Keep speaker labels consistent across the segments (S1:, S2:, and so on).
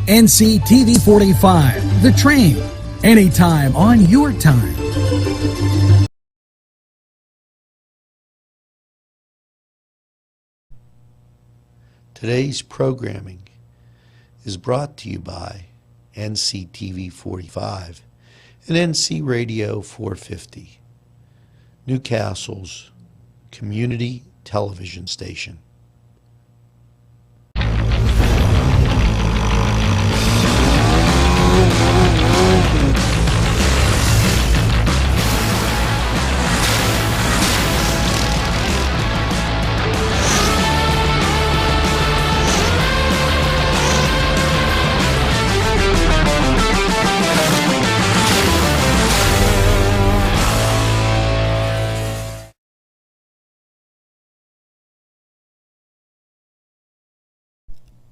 S1: NCTV45, The Train, anytime on your time.
S2: Today's programming is brought to you by NCTV45 and NC Radio 450, Newcastle's community television station.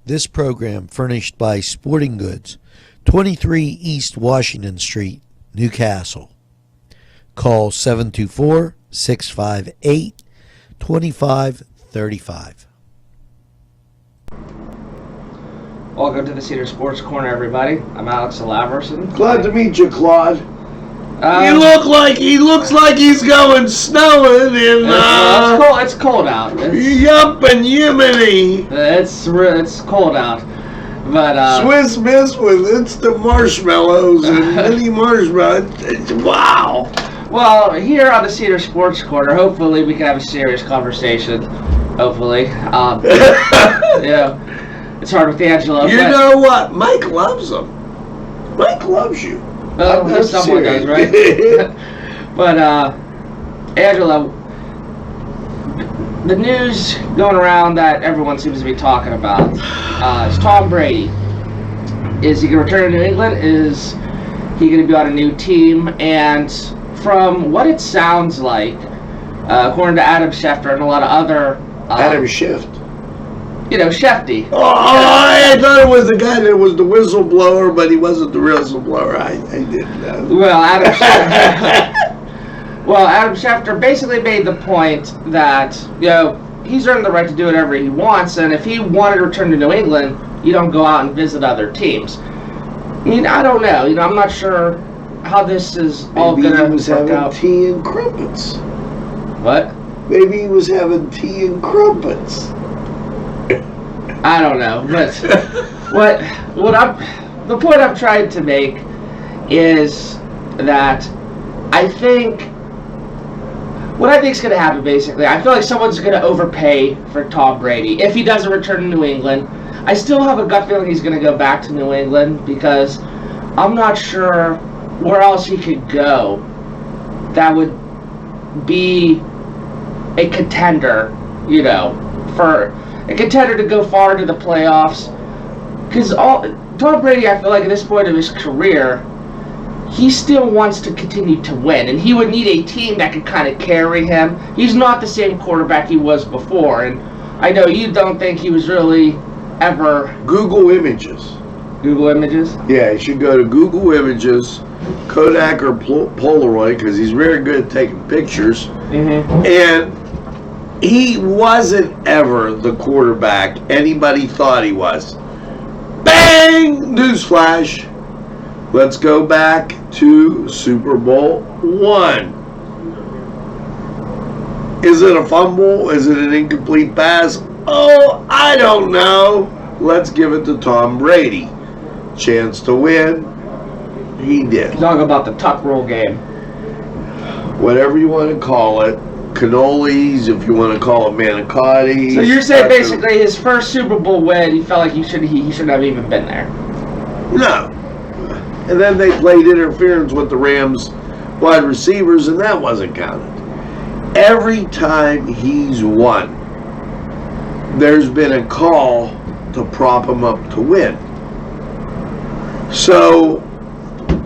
S2: This program furnished by Sporting Goods, 23 East Washington Street, Newcastle. Call 724-658-2535.
S3: Welcome to the Cedars Sports Corner, everybody. I'm Alex Laverson.
S4: Glad to meet you, Claude.
S5: He looks like he's going snowing in
S3: It's cold out.
S5: Yup and Yemeni.
S3: It's cold out. But
S5: Swiss Miss with instant marshmallows and mini marshmallows. Wow.
S3: Well, here on the Cedar Sports Corner, hopefully we can have a serious conversation. Hopefully. It's hard with Angela.
S5: You know what? Mike loves him. Mike loves you.
S3: Well, someone does, right? But, Angela, the news going around that everyone seems to be talking about is Tom Brady. Is he going to return to New England? Is he going to be on a new team? And from what it sounds like, according to Adam Schefter and a lot of other...
S4: Adam Schiff.
S3: You know, Shefty.
S5: Oh, I thought it was the guy that was the whistleblower, but he wasn't the whistleblower. I didn't know.
S3: Well, Adam Schefter basically made the point that, he's earned the right to do whatever he wants, and if he wanted to return to New England, you don't go out and visit other teams. I mean, I don't know. I'm not sure how this is all going to work out.
S4: Maybe he was having tea and crumpets.
S3: What?
S4: Maybe he was having tea and crumpets.
S3: I don't know, but the point I'm trying to make is that what I think is going to happen, basically, I feel like someone's going to overpay for Tom Brady if he doesn't return to New England. I still have a gut feeling he's going to go back to New England because I'm not sure where else he could go that would be a contender, for a contender to go far into the playoffs. Because Tom Brady, I feel like at this point of his career, he still wants to continue to win, and he would need a team that could kind of carry him. He's not the same quarterback he was before, and I know you don't think he was really ever...
S4: Google Images.
S3: Google Images?
S4: Yeah, you should go to Google Images, Kodak or Polaroid, because he's very good at taking pictures.
S3: Mm-hmm.
S4: And he wasn't ever the quarterback anybody thought he was. Bang! Newsflash. Let's go back to Super Bowl I. Is it a fumble? Is it an incomplete pass? Oh, I don't know. Let's give it to Tom Brady. Chance to win. He did.
S3: Talk about the tuck roll game.
S4: Whatever you want to call it. Cannolis, if you want to call it manicotti.
S3: So you're saying basically his first Super Bowl win, he felt like he shouldn't have even been there.
S4: No. And then they played interference with the Rams wide receivers, and that wasn't counted. Every time he's won, there's been a call to prop him up to win. So,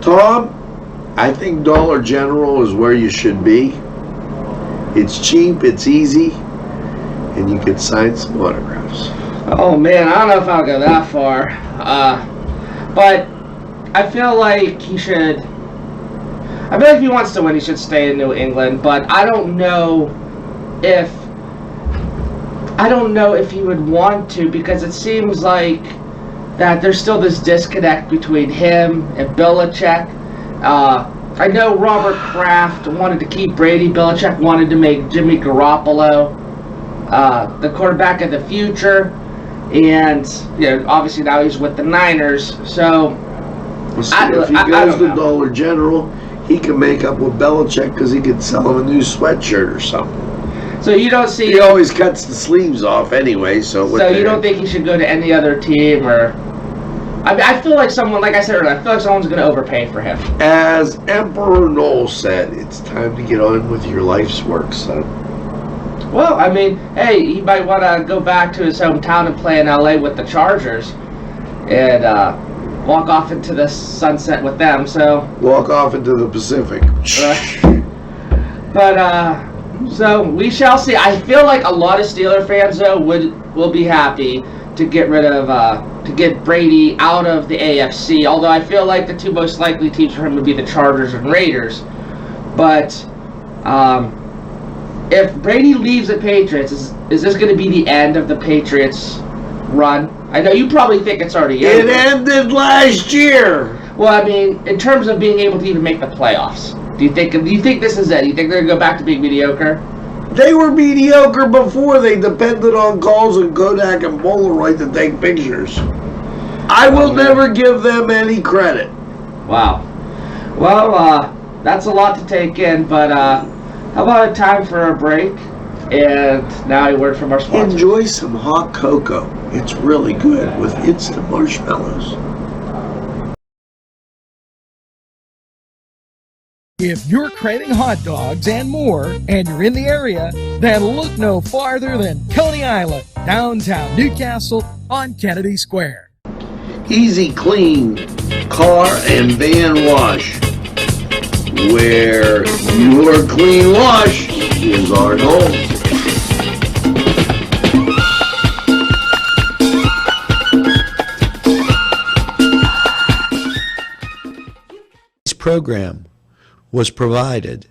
S4: Tom, I think Dollar General is where you should be. It's cheap, it's easy, and you can sign some autographs.
S3: Oh man, I don't know if I'll go that far. But I feel like he should. I feel like if he wants to win, he should stay in New England. But I don't know if he would want to, because it seems like that there's still this disconnect between him and Belichick. I know Robert Kraft wanted to keep Brady. Belichick wanted to make Jimmy Garoppolo the quarterback of the future, and obviously now he's with the Niners. So
S4: if he goes to Dollar General, he can make up with Belichick because he could sell him a new sweatshirt or something.
S3: So you don't see...
S4: He always cuts the sleeves off anyway, so...
S3: So you don't think he should go to any other team, or... I mean, I feel like someone, like I said earlier, I feel like someone's going to overpay for him.
S4: As Emperor Noel said, it's time to get on with your life's work, son.
S3: Well, I mean, hey, he might want to go back to his hometown and play in L.A. with the Chargers and walk off into the sunset with them, so...
S4: Walk off into the Pacific.
S3: So we shall see. I feel like a lot of Steeler fans, though, will be happy to get rid of to get Brady out of the AFC. Although I feel like the two most likely teams for him would be the Chargers and Raiders. But if Brady leaves the Patriots, is this going to be the end of the Patriots' run? I know you probably think it's already
S4: It
S3: over.
S4: ended last year.
S3: Well, I mean, in terms of being able to even make the playoffs. Do you think this is it? Do you think they're going to go back to being mediocre?
S4: They were mediocre before. They depended on calls and Kodak and Polaroid to take pictures. I will never give them any credit.
S3: Wow. Well, that's a lot to take in, but how about a time for a break? And now a word from our sponsor.
S4: Enjoy some hot cocoa. It's really good with instant marshmallows.
S1: If you're craving hot dogs and more, and you're in the area, then look no farther than Coney Island, downtown Newcastle on Kennedy Square.
S4: Easy clean car and van wash, where your clean wash is our home.
S2: This program was provided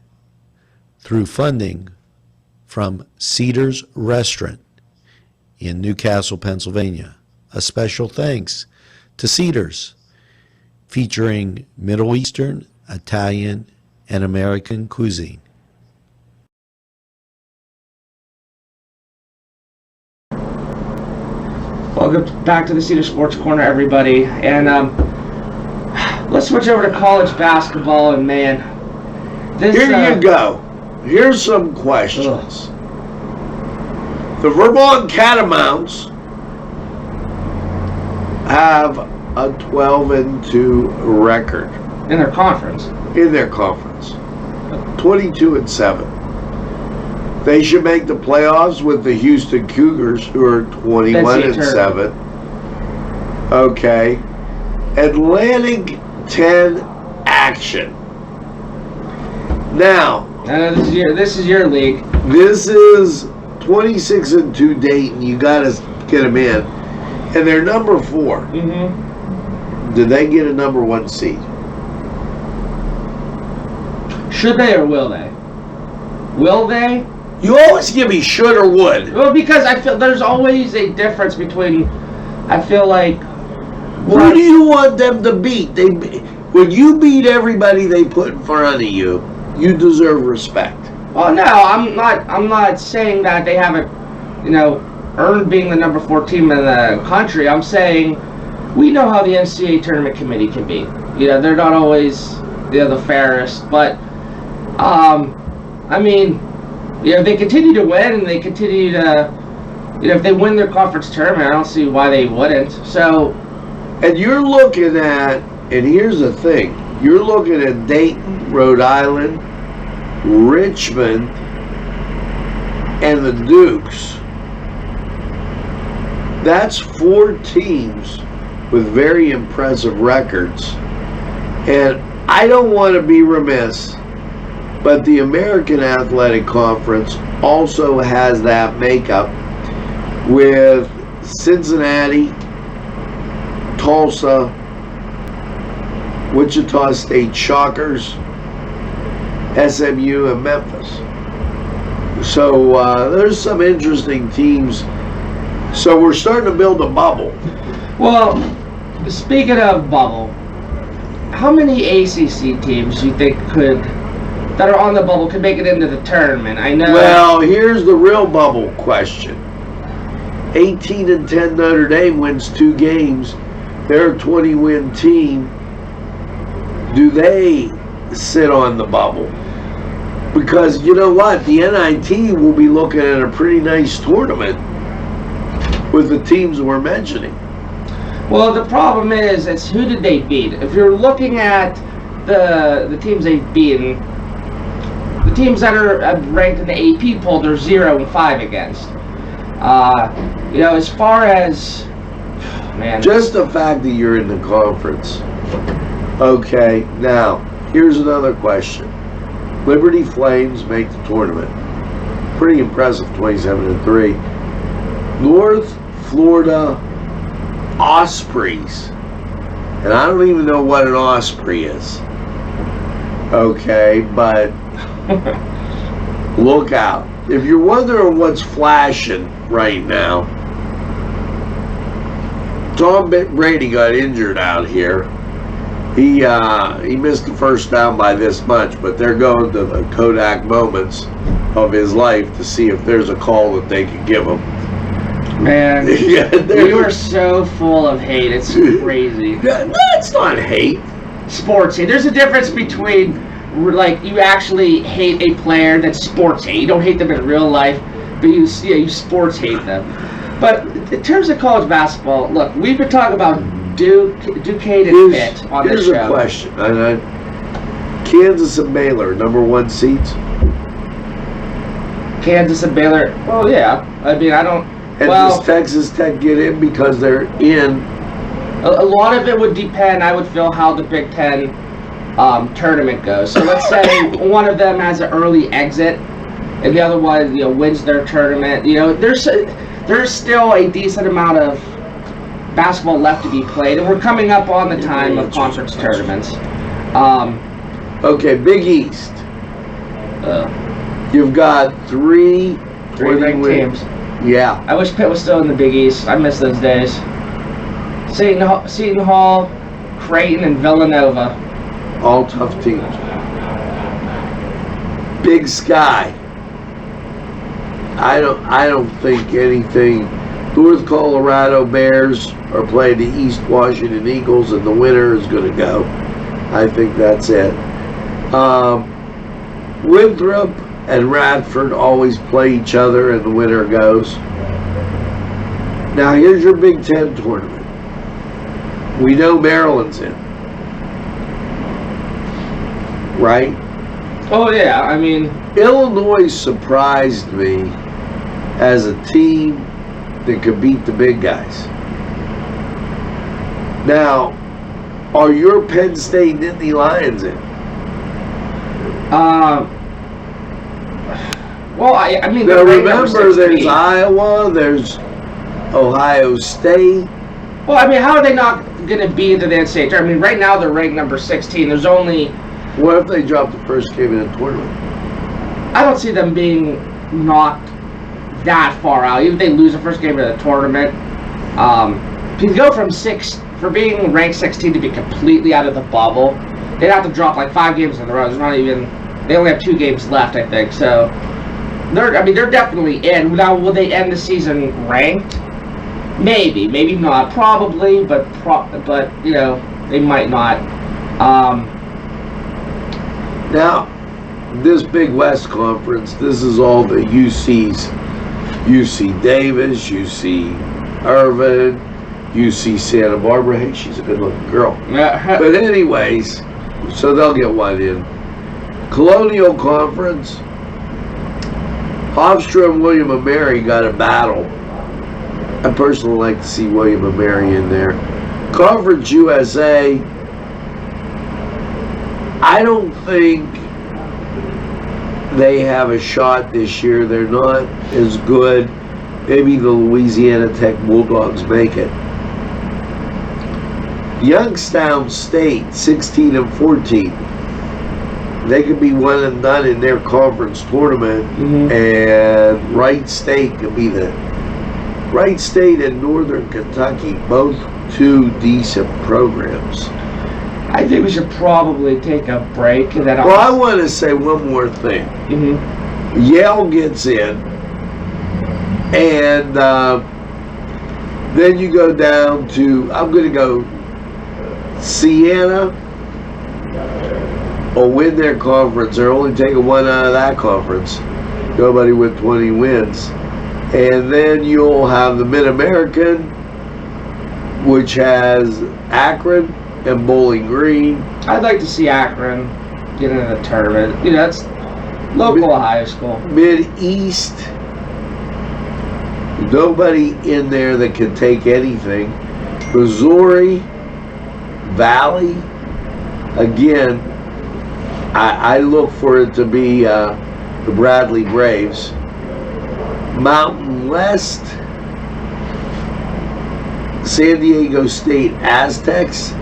S2: through funding from Cedars Restaurant in Newcastle, Pennsylvania. A special thanks to Cedars, featuring Middle Eastern, Italian, and American cuisine.
S3: Welcome back to the Cedar Sports Corner, everybody. And let's switch over to college basketball. And man,
S4: Here you go. Here's some questions. The Vermont Catamounts have a 12-2 record
S3: in their conference.
S4: 22-7. They should make the playoffs with the Houston Cougars, who are 21-7. Okay. Atlantic 10 action. Now,
S3: this is your league.
S4: This is 26-2 Dayton. You got to get them in, and they're number 4.
S3: Mm-hmm.
S4: Did they get a number 1 seed?
S3: Should they or will they? Will they?
S4: You always give me should or would.
S3: Well, because I feel there's always a difference between. I feel like.
S4: Who do you want them to beat? When you beat everybody they put in front of you, you deserve respect.
S3: Well, no, I'm not saying that they haven't, earned being the number 4 team in the country. I'm saying we know how the NCAA tournament committee can be. They're not always the fairest, but I mean, they continue to win and they continue to, if they win their conference tournament, I don't see why they wouldn't. So,
S4: and you're looking at, and here's the thing, you're looking at Dayton, Rhode Island, Richmond, and the Dukes. That's 4 teams with very impressive records. And I don't want to be remiss, but the American Athletic Conference also has that makeup with Cincinnati, Tulsa, Wichita State Shockers, SMU, and Memphis. So there's some interesting teams. So we're starting to build a bubble.
S3: well, speaking of bubble, how many ACC teams do you think that are on the bubble could make it into the tournament? I know.
S4: Well, here's the real bubble question. 18-10 Notre Dame wins 2 games. They're a 20-win team. Do they sit on the bubble? Because you know what? The NIT will be looking at a pretty nice tournament with the teams we're mentioning.
S3: Well, the problem is, it's who did they beat? If you're looking at the teams they've beaten, the teams that are ranked in the AP poll, they're 0-5 against. As far as, man.
S4: Just the fact that you're in the conference. Okay, now, here's another question. Liberty Flames make the tournament. Pretty impressive, 27-3. North Florida Ospreys. And I don't even know what an Osprey is. Okay, but look out. If you're wondering what's flashing right now, Tom Brady got injured out here. He missed the first down by this much, but they're going to the Kodak moments of his life to see if there's a call that they can give him.
S3: Man, we were so full of hate. It's crazy.
S4: That's not hate.
S3: Sports hate. There's a difference between, like, you actually hate a player that's sports hate. You don't hate them in real life, but you sports hate them. But in terms of college basketball, look, we've been talking about Duquesne and Pitt on this show.
S4: Here's a question. Kansas and Baylor, #1 seeds?
S3: Kansas and Baylor, well, yeah. I mean, I don't...
S4: And does Texas Tech get in because they're in?
S3: A lot of it would depend, I would feel, how the Big Ten tournament goes. So let's say one of them has an early exit, and the other one, wins their tournament. There's still a decent amount of basketball left to be played, and we're coming up on the time of conference tournaments.
S4: Okay, Big East. You've got three
S3: ranked teams.
S4: Yeah.
S3: I wish Pitt was still in the Big East. I miss those days. Seton Hall, Creighton, and Villanova.
S4: All tough teams. Big Sky. I don't think anything. North Colorado Bears are playing the East Washington Eagles, and the winner is going to go. I think that's it. Winthrop and Radford always play each other, and the winner goes. Now here's your Big Ten tournament. We know Maryland's in, right?
S3: Oh yeah, I mean,
S4: Illinois surprised me as a team that could beat the big guys. Now, are your Penn State Nittany Lions in?
S3: Well, I mean,
S4: now remember, there's Iowa, there's Ohio State.
S3: Well, I mean, how are they not going to be into the NCAA? I mean, right now they're ranked number 16. There's only...
S4: What if they drop the first game in the tournament?
S3: I don't see them being knocked that far out. Even if they lose the first game of the tournament, to go from being ranked 16 to be completely out of the bubble, they'd have to drop like 5 games in a row. There's not even... They only have 2 games left, I think. So, they're definitely in. Now, will they end the season ranked? Maybe not. Probably, but they might not.
S4: Now, this Big West Conference, this is all the UCs. UC Davis, UC Irvine, UC Santa Barbara. Hey, she's a good-looking girl. But anyways, so they'll get one in. Colonial Conference, Hofstra and William & Mary got a battle. I personally like to see William & Mary in there. Conference USA, I don't think they have a shot this year. They're not as good. Maybe the Louisiana Tech Bulldogs make it. Youngstown State, 16-14. They could be 1 and done in their conference tournament, and Wright State and Northern Kentucky both two decent programs.
S3: I think we should probably take a break. And then
S4: Well, I want to say one more thing.
S3: Mm-hmm.
S4: Yale gets in, and then you go down to, I'm going to go, Siena will win their conference. They're only taking one out of that conference. Nobody with 20 wins. And then you'll have the Mid-American, which has Akron and Bowling Green.
S3: I'd like to see Akron get into the tournament. You know, that's local high school.
S4: Mid-East, nobody in there that can take anything. Missouri Valley, again, I look for it to be the Bradley Braves. Mountain West, San Diego State Aztecs,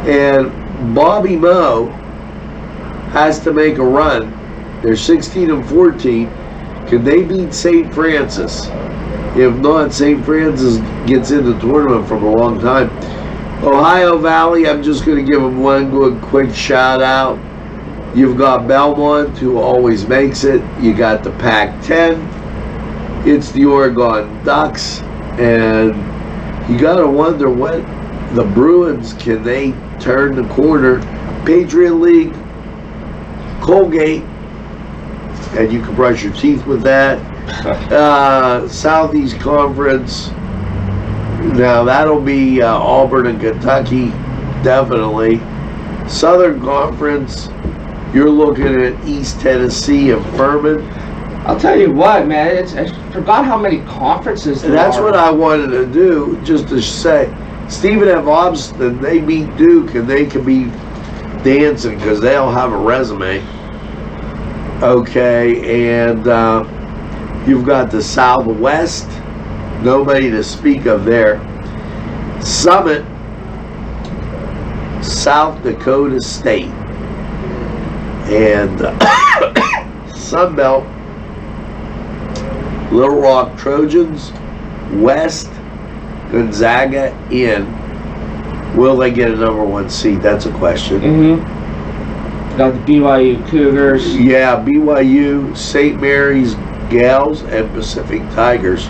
S4: and Bobby Moe has to make a run. They're 16 and 14. Can they beat St. Francis? If not, St. Francis gets in the tournament from a long time. Ohio Valley, I'm just going to give them one good quick shout out. You've got Belmont, who always makes it. You got the Pac-10. It's the Oregon Ducks. And you got to wonder what the Bruins, can they turn the corner? Patriot League, Colgate, and you can brush your teeth with that. Southeast Conference, now that'll be Auburn and Kentucky, definitely. Southern Conference, you're looking at East Tennessee and Furman.
S3: I'll tell you what, man, I forgot how many conferences there
S4: And that's
S3: are.
S4: what I wanted to do, just to say, Stephen F. Austin, they beat Duke, and they can be dancing because they'll have a resume. Okay, and you've got the Southwest, nobody to speak of there. Summit, South Dakota State, and Sunbelt, Little Rock Trojans, West, Gonzaga in. Will they get a number one seed? That's a question.
S3: Mm-hmm. Got the BYU Cougars.
S4: Yeah, BYU, St. Mary's Gals, and Pacific Tigers.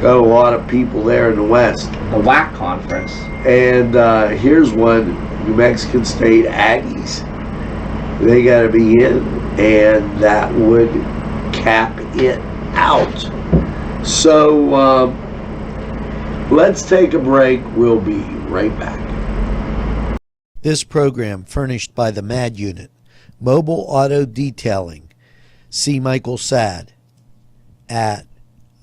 S4: Got a lot of people there in the West.
S3: The WAC conference.
S4: And here's one, New Mexican State Aggies. They got to be in, and that would cap it out. So let's take a break. We'll be right back.
S2: This program furnished by the MAD Unit, Mobile Auto Detailing. See Michael Sad at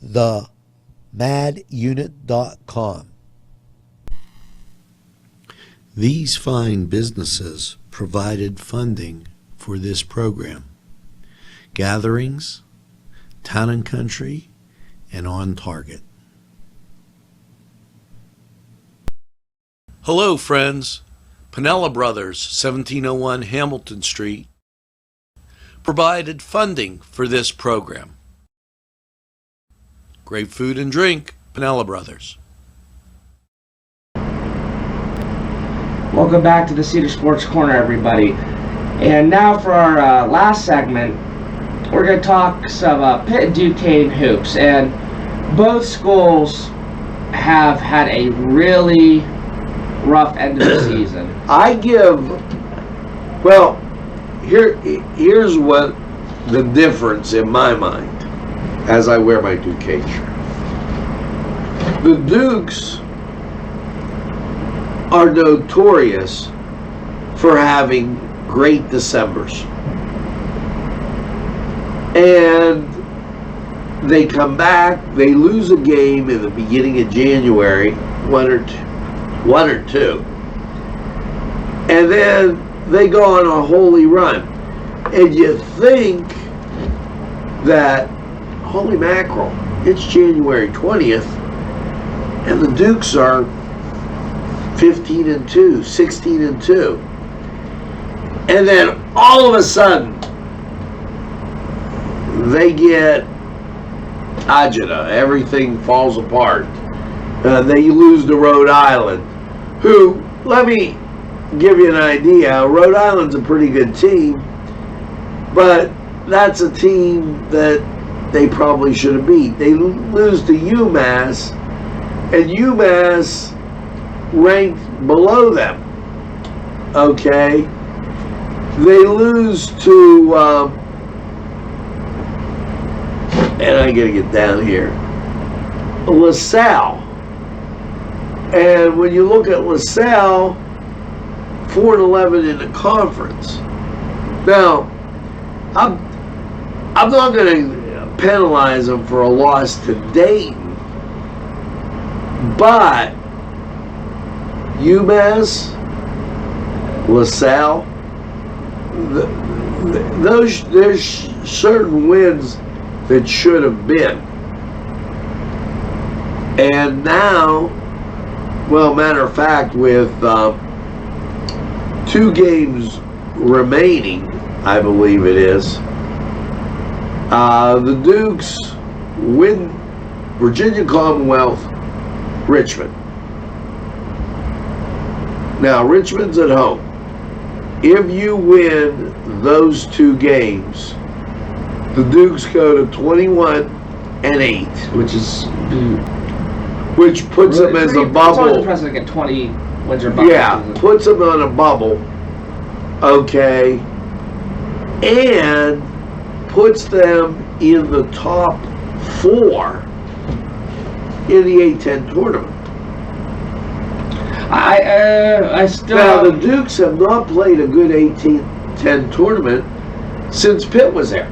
S2: themadunit.com. These fine businesses provided funding for this program. Gatherings, Town and Country, and On Target. Hello, friends. Pinella Brothers, 1701 Hamilton Street, provided funding for this program. Great food and drink, Pinella Brothers.
S3: Welcome back to the Cedar Sports Corner, everybody. And now for our last segment, we're going to talk some Pitt and Duquesne hoops. And both schools have had a really rough end of the season.
S4: I give, well, here's what the difference in my mind as I wear my Duquesne shirt. The Dukes are notorious for having great Decembers. And they come back, they lose a game in the beginning of January, one or two, and then they go on a holy run. And you think that, holy mackerel, it's January 20th, and the Dukes are 15-2, 16-2. And then all of a sudden, they get agita. Everything falls apart. They lose to Rhode Island, who, let me give you an idea, Rhode Island's a pretty good team, but that's a team that they probably should have beat. They lose to UMass, and UMass ranked below them. Okay? They lose to, and I gotta get down here, LaSalle. And when you look at LaSalle, 4-11 in the conference. Now, I'm not going to penalize them for a loss to Dayton, but UMass, LaSalle, there's certain wins that should have been. And now, well, matter of fact, with 2 games remaining, I believe it is, the Dukes win Virginia Commonwealth, Richmond. Now, Richmond's at home. If you win those 2 games, the Dukes go to 21-8, which puts them as a bubble.
S3: It's always impressive to get 20 wins or bubble.
S4: Yeah, puts them on a bubble. Okay, and puts them in the top 4 in the A-10 tournament.
S3: I still.
S4: Now the Dukes have not played a good A-10 tournament since Pitt was there.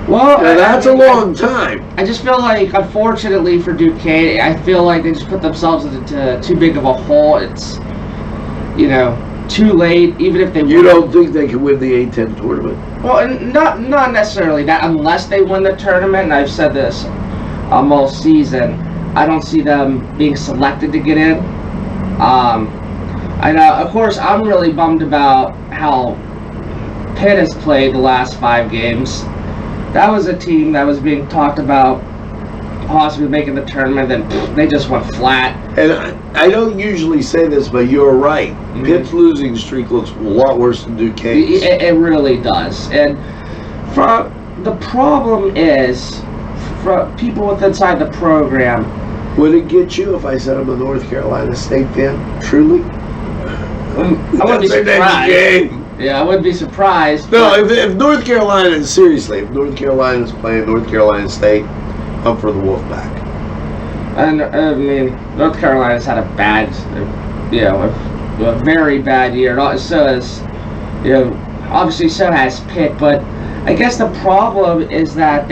S3: Well,
S4: now, that's a long time.
S3: I just feel like, unfortunately for Duquesne, I feel like they just put themselves into too big of a hole. It's, too late. Even if they
S4: you don't think they can win the A-10 tournament?
S3: Well, not necessarily that, unless they win the tournament. And I've said this all season. I don't see them being selected to get in. I know, of course, I'm really bummed about how Pitt has played the last 5 games. That was a team that was being talked about possibly making the tournament, then they just went flat.
S4: And I don't usually say this, but you're right. Mm-hmm. Pitt's losing streak looks a lot worse than Duquesne's.
S3: It really does. And the problem is, for people with inside the program,
S4: would it get you if I said I'm a North Carolina State fan? Truly?
S3: I wouldn't be surprised. Yeah, I wouldn't be surprised.
S4: No, if North Carolina, seriously, if North Carolina's playing North Carolina State, I'm for the Wolfpack.
S3: And, I mean, North Carolina's had a bad, a very bad year. So has, obviously so has Pitt, but I guess the problem is that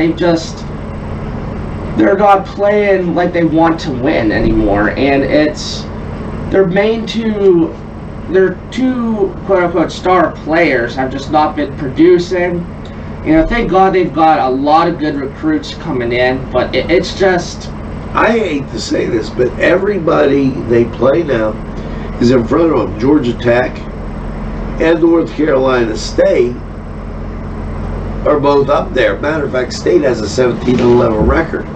S3: they're not playing like they want to win anymore, and their two quote-unquote star players have just not been producing. Thank God they've got a lot of good recruits coming in, but it's just...
S4: I hate to say this, but everybody they play now is in front of them. Georgia Tech and North Carolina State are both up there. Matter of fact, State has a 17-11 record.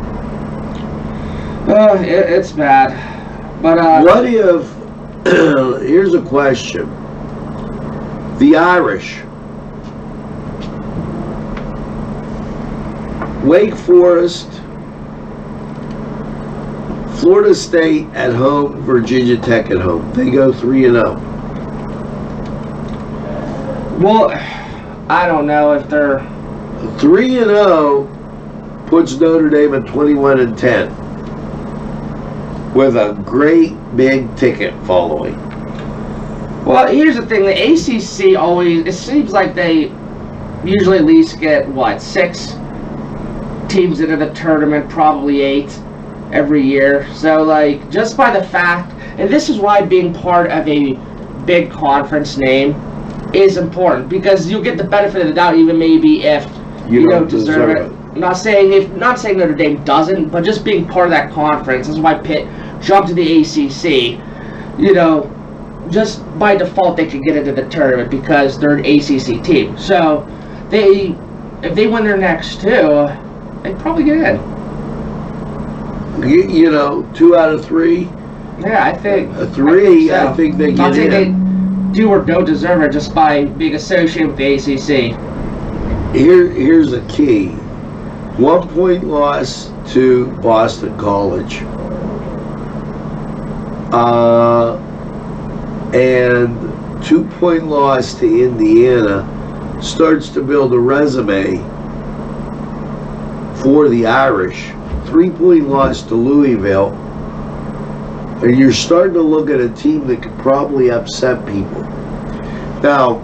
S3: It's bad. But
S4: what if... here's a question. The Irish, Wake Forest, Florida State at home, Virginia Tech at home. They go 3-0.
S3: Well, I don't know if they're
S4: 3-0 puts Notre Dame at 21-10 with a great big ticket following.
S3: Well, here's the thing: the ACC it seems like they usually at least get 6 teams into the tournament, probably 8 every year. So, just by the fact, and this is why being part of a big conference name is important, because you'll get the benefit of the doubt, even maybe if you don't deserve it. Not saying Notre Dame doesn't, but just being part of that conference. This is why Pitt jumped to the ACC. Just by default they could get into the tournament because they're an ACC team. So if they win their next 2, they'd probably get in.
S4: You know, 2 out of 3.
S3: Yeah, I think.
S4: A 3,
S3: so.
S4: I think they
S3: I'll
S4: get
S3: say
S4: in.
S3: they do or don't deserve it just by being associated with the ACC.
S4: Here's the key. 1 point loss to Boston College. And 2 point loss to Indiana starts to build a resume for the Irish. 3 point loss to Louisville. And you're starting to look at a team that could probably upset people. Now,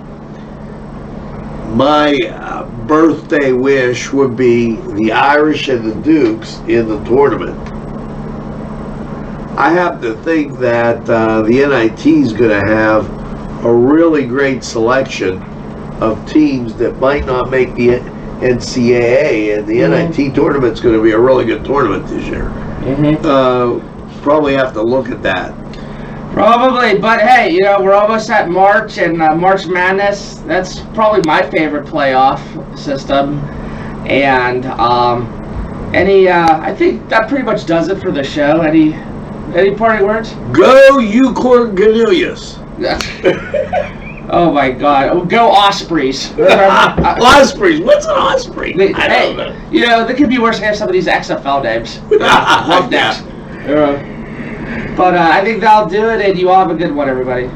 S4: my birthday wish would be the Irish and the Dukes in the tournament. I happen to think that the NIT is going to have a really great selection of teams that might not make the NCAA, and the NIT tournament's going to be a really good tournament this year. Probably have to look at that.
S3: Probably, but hey, you know, we're almost at March, and March Madness, that's probably my favorite playoff system. And I think that pretty much does it for the show. Any parting words?
S4: Go Euclid Cornelius.
S3: Oh my God! Oh, go Ospreys!
S4: Ospreys. What's an Osprey? I don't know.
S3: You know, they could be worse than some of these XFL names. Love names. But I think that'll do it, and you all have a good one, everybody.